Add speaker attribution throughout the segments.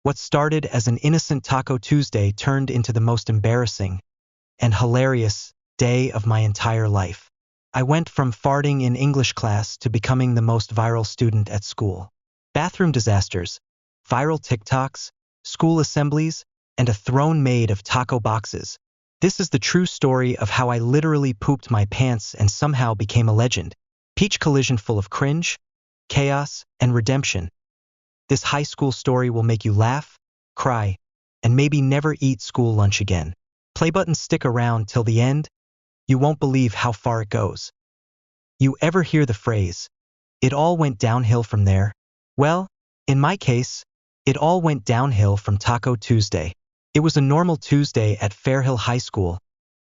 Speaker 1: What started as an innocent Taco Tuesday turned into the most embarrassing and hilarious day of my entire life. I went from farting in English class to becoming the most viral student at school. Bathroom disasters, viral TikToks, school assemblies, and a throne made of taco boxes. This is the true story of how I literally pooped my pants and somehow became a legend. Peach collision full of cringe, chaos, and redemption. This high school story will make you laugh, cry, and maybe never eat school lunch again. Play button, stick around till the end. You won't believe how far it goes. You ever hear the phrase, "It all went downhill from there"? Well, in my case, it all went downhill from Taco Tuesday. It was a normal Tuesday at Fairhill High School,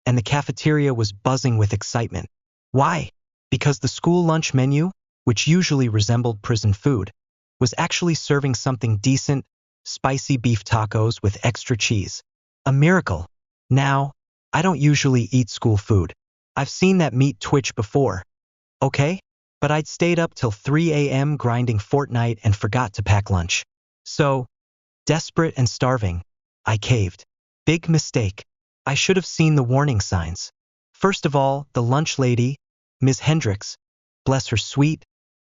Speaker 1: and the cafeteria was buzzing with excitement. Why? Because the school lunch menu, which usually resembled prison food, was actually serving something decent, spicy beef tacos with extra cheese. A miracle. Now, I don't usually eat school food. I've seen that meat twitch before. Okay? But I'd stayed up till 3 a.m. grinding Fortnite and forgot to pack lunch. So, desperate and starving, I caved. Big mistake. I should have seen the warning signs. First of all, the lunch lady, Ms. Hendricks, bless her sweet,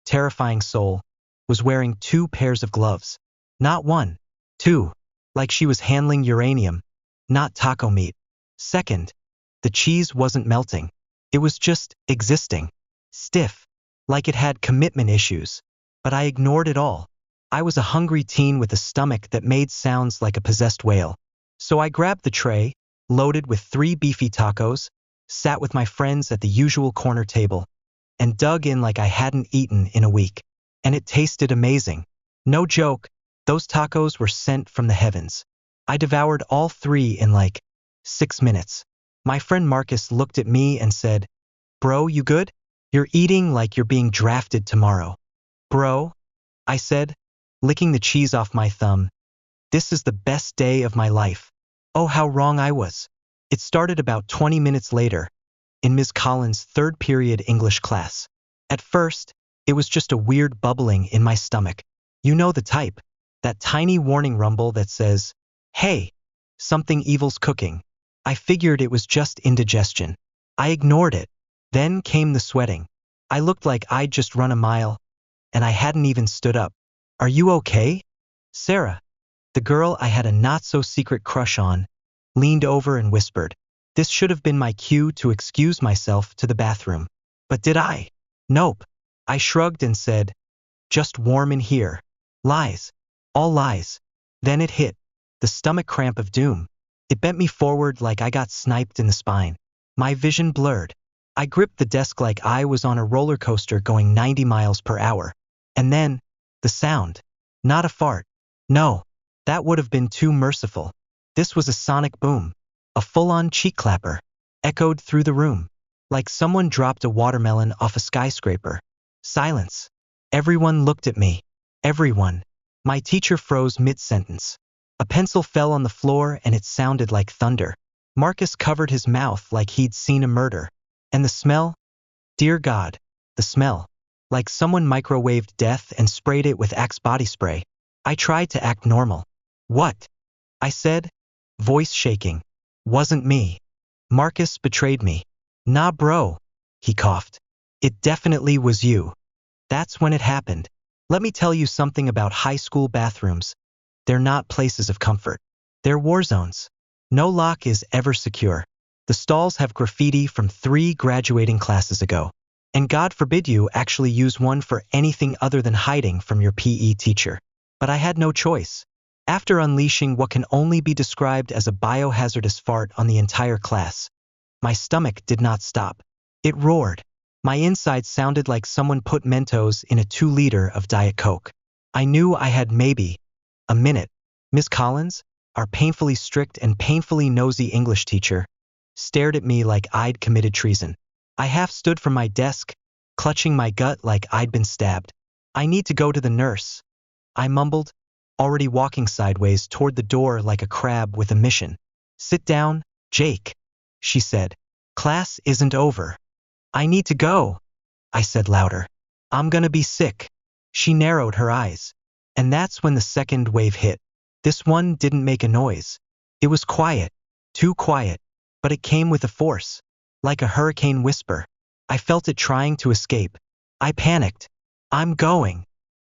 Speaker 1: terrifying soul, was wearing 2 pairs of gloves. Not 1, 2, like she was handling uranium, not taco meat. Second, the cheese wasn't melting. It was just existing. Stiff, like it had commitment issues. But I ignored it all. I was a hungry teen with a stomach that made sounds like a possessed whale. So I grabbed the tray, loaded with 3 beefy tacos, sat with my friends at the usual corner table, and dug in like I hadn't eaten in a week. And it tasted amazing. No joke, those tacos were sent from the heavens. I devoured all 3 in like 6 minutes. My friend Marcus looked at me and said, "Bro, you good? You're eating like you're being drafted tomorrow." "Bro," I said, licking the cheese off my thumb, "this is the best day of my life." Oh, how wrong I was. It started about 20 minutes later, in Ms. Collins' 3rd period English class. At first, it was just a weird bubbling in my stomach. You know the type, that tiny warning rumble that says, "Hey, something evil's cooking." I figured it was just indigestion. I ignored it. Then came the sweating. I looked like I'd just run a mile, and I hadn't even stood up. "Are you okay?" Sarah, the girl I had a not-so-secret crush on, leaned over and whispered. This should have been my cue to excuse myself to the bathroom. But did I? Nope. I shrugged and said, "Just warm in here." Lies. All lies. Then it hit. The stomach cramp of doom. It bent me forward like I got sniped in the spine. My vision blurred. I gripped the desk like I was on a roller coaster going 90 miles per hour. And then, the sound. Not a fart. No, that would have been too merciful. This was a sonic boom. A full-on cheek clapper. Echoed through the room. Like someone dropped a watermelon off a skyscraper. Silence. Everyone looked at me. Everyone. My teacher froze mid-sentence. A pencil fell on the floor and it sounded like thunder. Marcus covered his mouth like he'd seen a murder. And the smell? Dear God, the smell. Like someone microwaved death and sprayed it with Axe body spray. I tried to act normal. "What?" I said, voice shaking. "Wasn't me. Marcus betrayed me." "Nah, bro," he coughed. "It definitely was you." That's when it happened. Let me tell you something about high school bathrooms. They're not places of comfort. They're war zones. No lock is ever secure. The stalls have graffiti from 3 graduating classes ago. And God forbid you actually use one for anything other than hiding from your PE teacher. But I had no choice. After unleashing what can only be described as a biohazardous fart on the entire class, my stomach did not stop. It roared. My insides sounded like someone put Mentos in a 2-liter of Diet Coke. I knew I had maybe a minute. Miss Collins, our painfully strict and painfully nosy English teacher, stared at me like I'd committed treason. I half stood from my desk, clutching my gut like I'd been stabbed. "I need to go to the nurse," I mumbled, already walking sideways toward the door like a crab with a mission. "Sit down, Jake," she said. "Class isn't over." "I need to go," I said louder. "I'm gonna be sick." She narrowed her eyes. And that's when the second wave hit. This one didn't make a noise. It was quiet, too quiet, but it came with a force, like a hurricane whisper. I felt it trying to escape. I panicked. I'm going.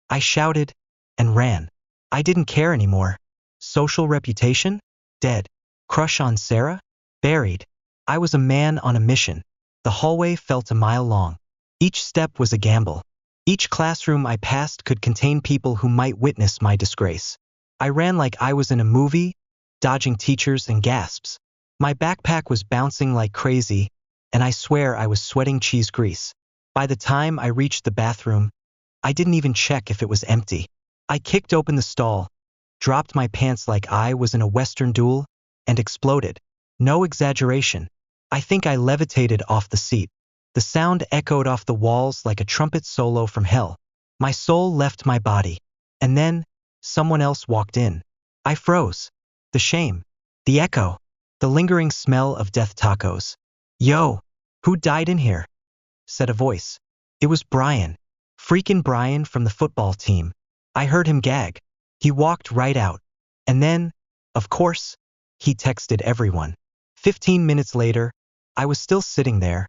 Speaker 1: I shouted and ran. I didn't care anymore. Social reputation? Dead. Crush on Sarah? Buried. I was a man on a mission. The hallway felt a mile long. Each step was a gamble. Each classroom I passed could contain people who might witness my disgrace. I ran like I was in a movie, dodging teachers and gasps. My backpack was bouncing like crazy, and I swear I was sweating cheese grease. By the time I reached the bathroom, I didn't even check if it was empty. I kicked open the stall, dropped my pants like I was in a Western duel, and exploded. No exaggeration. I think I levitated off the seat. The sound echoed off the walls like a trumpet solo from hell. My soul left my body. And then, someone else walked in. I froze. The shame. The echo. The lingering smell of death tacos. Yo, who died in here? Said a voice. It was Brian. Freakin' Brian from the football team. I heard him gag. He walked right out. And then, of course, he texted everyone. 15 minutes later, I was still sitting there,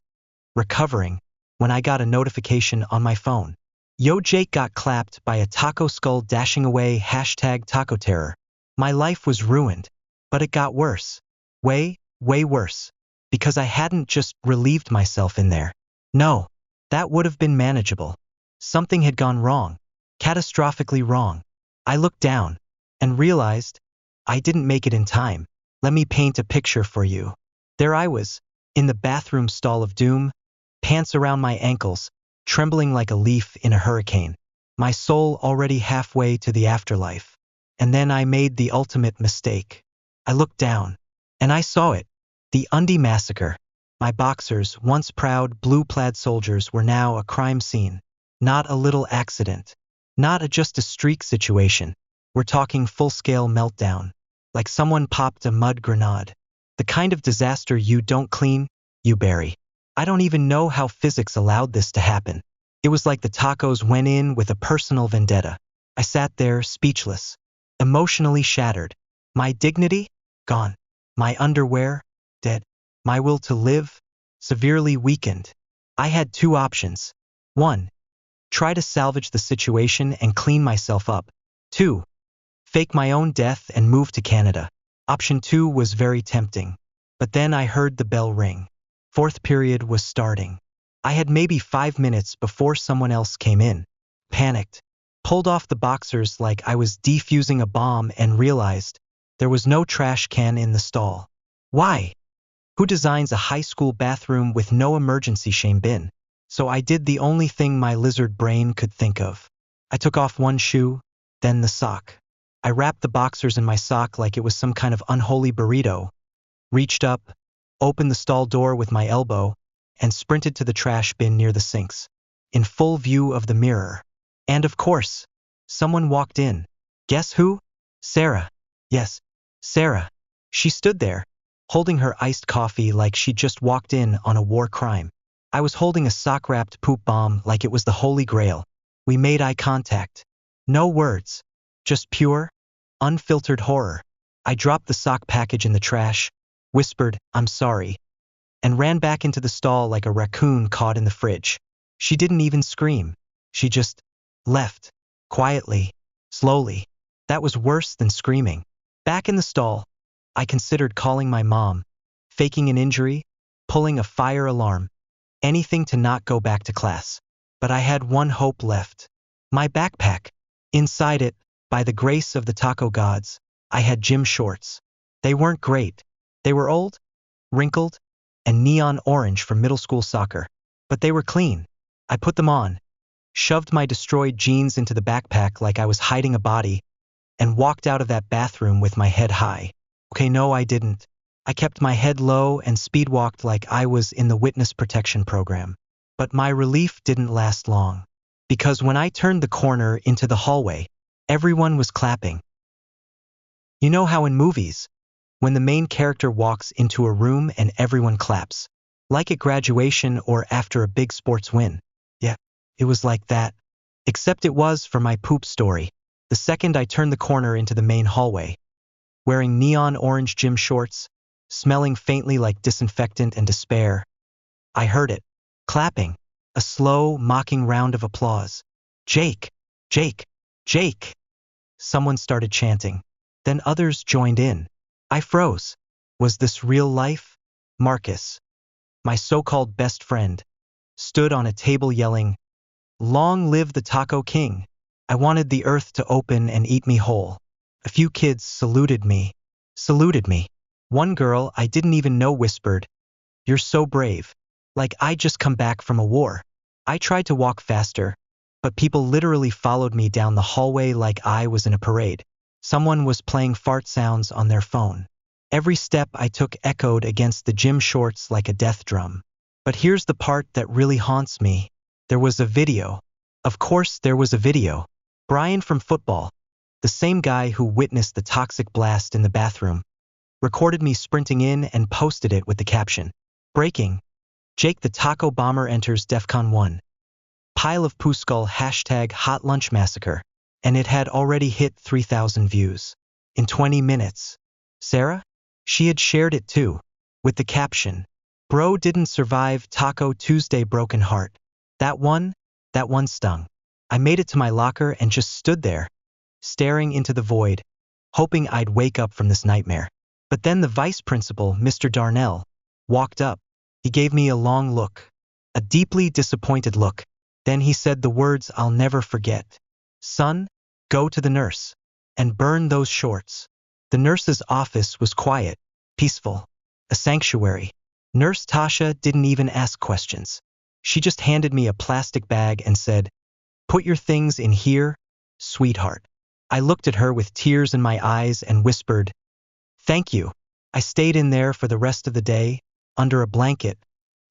Speaker 1: recovering, when I got a notification on my phone. Yo, Jake got clapped by a taco skull dashing away #taco terror. My life was ruined, but it got worse. Way, way worse. Because I hadn't just relieved myself in there. No, that would have been manageable. Something had gone wrong. Catastrophically wrong. I looked down and realized I didn't make it in time. Let me paint a picture for you. There I was, in the bathroom stall of doom, pants around my ankles, trembling like a leaf in a hurricane. My soul already halfway to the afterlife. And then I made the ultimate mistake. I looked down, and I saw it. The Undie massacre. My boxers, once proud blue-plaid soldiers, were now a crime scene. Not a little accident. Not just a streak situation. We're talking full-scale meltdown. Like someone popped a mud grenade. The kind of disaster you don't clean, you bury. I don't even know how physics allowed this to happen. It was like the tacos went in with a personal vendetta. I sat there, speechless. Emotionally shattered. My dignity? Gone. My underwear? Dead. My will to live? Severely weakened. I had two options. 1. Try to salvage the situation and clean myself up. 2. Fake my own death and move to Canada. Option 2 was very tempting. But then I heard the bell ring. Fourth period was starting. I had maybe 5 minutes before someone else came in. Panicked. Pulled off the boxers like I was defusing a bomb and realized there was no trash can in the stall. Why? Who designs a high school bathroom with no emergency shame bin? So I did the only thing my lizard brain could think of. I took off one shoe, then the sock. I wrapped the boxers in my sock like it was some kind of unholy burrito, reached up, opened the stall door with my elbow, and sprinted to the trash bin near the sinks, in full view of the mirror. And of course, someone walked in. Guess who? Sarah. Yes, Sarah. She stood there, holding her iced coffee like she'd just walked in on a war crime. I was holding a sock-wrapped poop bomb like it was the Holy Grail. We made eye contact. No words. Just pure, unfiltered horror. I dropped the sock package in the trash, whispered, "I'm sorry," and ran back into the stall like a raccoon caught in the fridge. She didn't even scream. She just left. Quietly. Slowly. That was worse than screaming. Back in the stall, I considered calling my mom, faking an injury, pulling a fire alarm, anything to not go back to class. But I had one hope left. My backpack. Inside it, by the grace of the taco gods, I had gym shorts. They weren't great. They were old, wrinkled, and neon orange from middle school soccer. But they were clean. I put them on, shoved my destroyed jeans into the backpack like I was hiding a body, and walked out of that bathroom with my head high. Okay, no, I didn't. I kept my head low and speedwalked like I was in the witness protection program. But my relief didn't last long. Because when I turned the corner into the hallway, everyone was clapping. You know how in movies, when the main character walks into a room and everyone claps, like at graduation or after a big sports win? Yeah, it was like that. Except it was for my poop story. The second I turned the corner into the main hallway, wearing neon orange gym shorts, smelling faintly like disinfectant and despair, I heard it. Clapping. A slow, mocking round of applause. Jake! Jake! Jake! Someone started chanting. Then others joined in. I froze. Was this real life? Marcus, my so-called best friend, stood on a table yelling, "Long live the Taco King." I wanted the earth to open and eat me whole. A few kids saluted me. One girl I didn't even know whispered, "You're so brave." Like I'd just come back from a war. I tried to walk faster, but people literally followed me down the hallway like I was in a parade. Someone was playing fart sounds on their phone. Every step I took echoed against the gym shorts like a death drum. But here's the part that really haunts me. There was a video. Of course there was a video. Brian from football, the same guy who witnessed the toxic blast in the bathroom, recorded me sprinting in and posted it with the caption, "Breaking. Jake the Taco Bomber enters DEFCON 1. Pile of poo skull #Hot Lunch Massacre." And it had already hit 3,000 views. In 20 minutes. Sarah? She had shared it too, with the caption, "Bro didn't survive Taco Tuesday broken heart." That one stung. I made it to my locker and just stood there, staring into the void, hoping I'd wake up from this nightmare. But then the vice principal, Mr. Darnell, walked up. He gave me a long look, a deeply disappointed look. Then he said the words I'll never forget. "Son, go to the nurse and burn those shorts." The nurse's office was quiet, peaceful, a sanctuary. Nurse Tasha didn't even ask questions. She just handed me a plastic bag and said, "Put your things in here, sweetheart." I looked at her with tears in my eyes and whispered, "Thank you." I stayed in there for the rest of the day, under a blanket,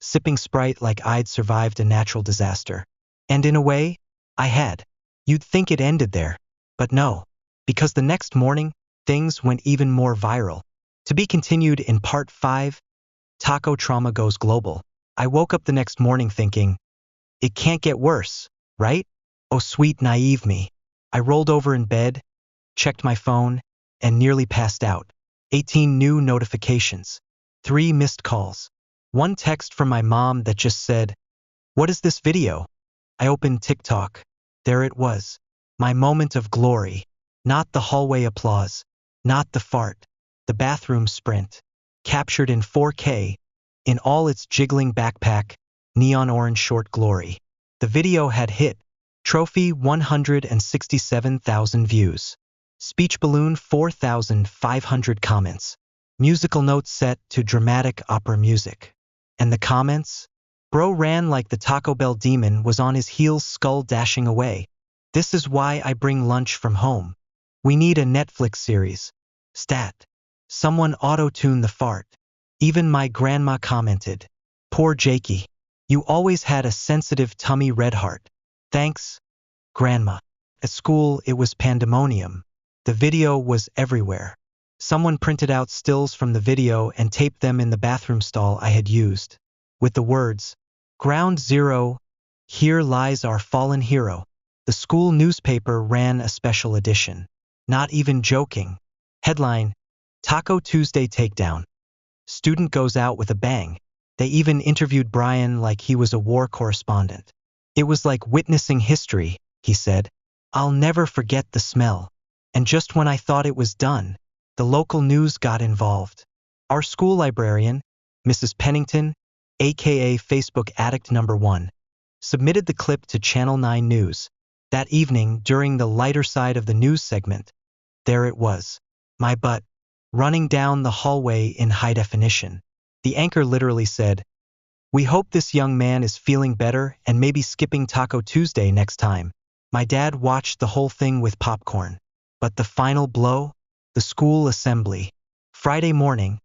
Speaker 1: sipping Sprite like I'd survived a natural disaster. And in a way, I had. You'd think it ended there, but no, because the next morning, things went even more viral. To be continued in Part 5, Taco Trauma Goes Global. I woke up the next morning thinking, it can't get worse, right? Oh sweet naive me. I rolled over in bed, checked my phone, and nearly passed out. 18 new notifications. 3 missed calls. 1 text from my mom that just said, "What is this video?" I opened TikTok. There it was. My moment of glory. Not the hallway applause. Not the fart. The bathroom sprint. Captured in 4K, in all its jiggling backpack, neon orange short glory. The video had hit. Trophy 167,000 views. Speech balloon 4,500 comments. Musical notes set to dramatic opera music. And the comments? Bro ran like the Taco Bell demon was on his heels, skull dashing away. "This is why I bring lunch from home. We need a Netflix series. Stat. Someone auto-tuned the fart." Even my grandma commented, "Poor Jakey. You always had a sensitive tummy, red heart." Thanks, Grandma. At school, it was pandemonium. The video was everywhere. Someone printed out stills from the video and taped them in the bathroom stall I had used, with the words, "Ground Zero, here lies our fallen hero." The school newspaper ran a special edition. Not even joking. Headline, "Taco Tuesday Takedown. Student goes out with a bang." They even interviewed Brian like he was a war correspondent. "It was like witnessing history," he said. "I'll never forget the smell." And just when I thought it was done, the local news got involved. Our school librarian, Mrs. Pennington, aka Facebook Addict #1, submitted the clip to Channel 9 News. That evening, during the lighter side of the news segment, there it was, my butt, running down the hallway in high definition. The anchor literally said, "We hope this young man is feeling better and maybe skipping Taco Tuesday next time." My dad watched the whole thing with popcorn. But the final blow? The school assembly. Friday morning,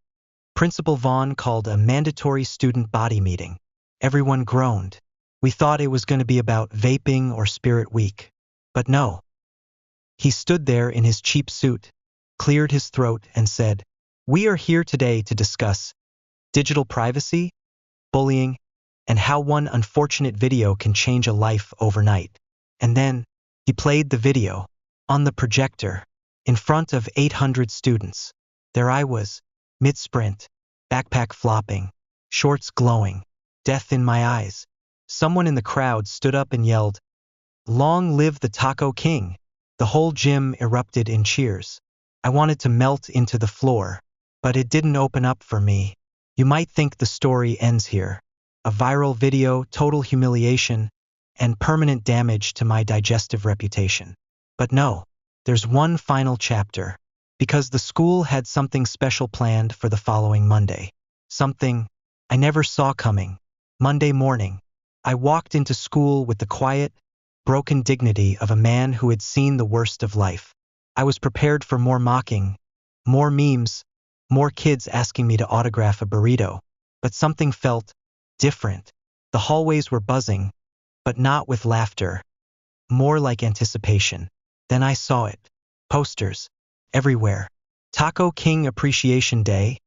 Speaker 1: Principal Vaughn called a mandatory student body meeting. Everyone groaned. We thought it was going to be about vaping or Spirit Week. But no. He stood there in his cheap suit, cleared his throat, and said, "We are here today to discuss digital privacy, bullying, and how one unfortunate video can change a life overnight." And then, he played the video. On the projector, in front of 800 students, there I was, mid-sprint, backpack flopping, shorts glowing, death in my eyes. Someone in the crowd stood up and yelled, "Long live the Taco King!" The whole gym erupted in cheers. I wanted to melt into the floor, but it didn't open up for me. You might think the story ends here. A viral video, total humiliation, and permanent damage to my digestive reputation. But no, there's one final chapter, because the school had something special planned for the following Monday. Something I never saw coming. Monday morning, I walked into school with the quiet, broken dignity of a man who had seen the worst of life. I was prepared for more mocking, more memes, more kids asking me to autograph a burrito. But something felt different. The hallways were buzzing, but not with laughter, more like anticipation. Then I saw it. Posters. Everywhere. Taco King Appreciation Day.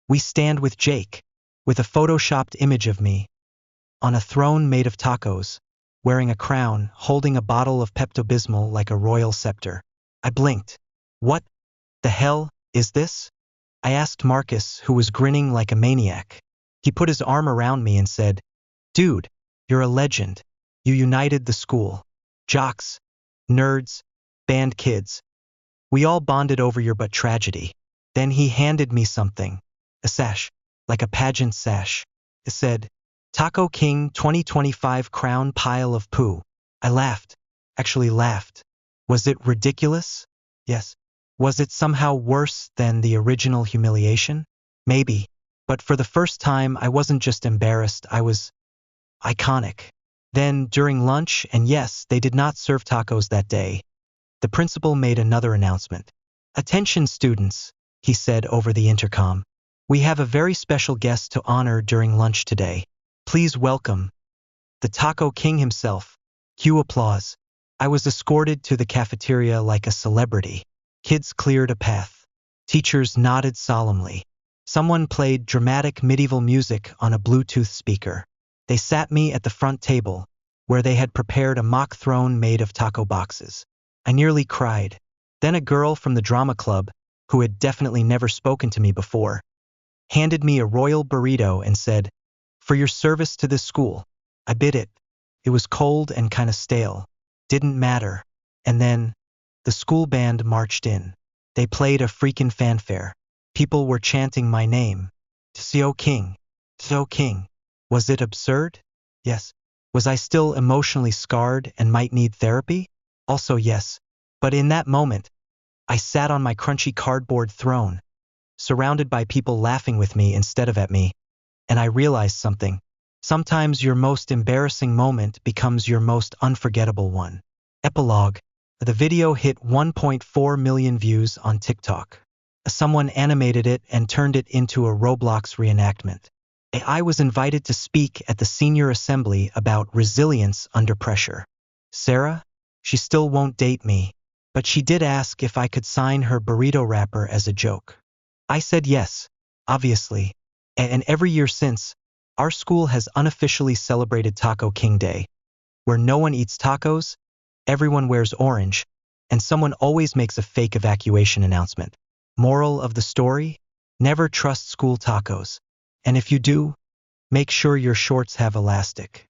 Speaker 1: We stand with Jake. With a photoshopped image of me. On a throne made of tacos. Wearing a crown, holding a bottle of Pepto-Bismol like a royal scepter. I blinked. What the hell is this? I asked Marcus, who was grinning like a maniac. He put his arm around me and said, "Dude, you're a legend. You united the school. Jocks, nerds, band kids. We all bonded over your but tragedy." Then he handed me something. A sash, like a pageant sash. It said, "Taco King 2025 Crown Pile of Poo." I laughed. Actually laughed. Was it ridiculous? Yes. Was it somehow worse than the original humiliation? Maybe. But for the first time, I wasn't just embarrassed, I was iconic. Then, during lunch, and yes, they did not serve tacos that day, the principal made another announcement. "Attention students," he said over the intercom. "We have a very special guest to honor during lunch today. Please welcome the Taco King himself." Cue applause. I was escorted to the cafeteria like a celebrity. Kids cleared a path. Teachers nodded solemnly. Someone played dramatic medieval music on a Bluetooth speaker. They sat me at the front table, where they had prepared a mock throne made of taco boxes. I nearly cried. Then a girl from the drama club, who had definitely never spoken to me before, handed me a royal burrito and said, "For your service to this school." I bit it. It was cold and kinda stale. Didn't matter. And then, the school band marched in. They played a freaking fanfare. People were chanting my name. "Taco King. Taco King." Was it absurd? Yes. Was I still emotionally scarred and might need therapy? Also yes. But in that moment, I sat on my crunchy cardboard throne, surrounded by people laughing with me instead of at me, and I realized something. Sometimes your most embarrassing moment becomes your most unforgettable one. Epilogue. The video hit 1.4 million views on TikTok. Someone animated it and turned it into a Roblox reenactment. I was invited to speak at the senior assembly about resilience under pressure. Sarah? She still won't date me, but she did ask if I could sign her burrito wrapper as a joke. I said yes, obviously. And every year since, our school has unofficially celebrated Taco King Day, where no one eats tacos, everyone wears orange, and someone always makes a fake evacuation announcement. Moral of the story? Never trust school tacos. And if you do, make sure your shorts have elastic.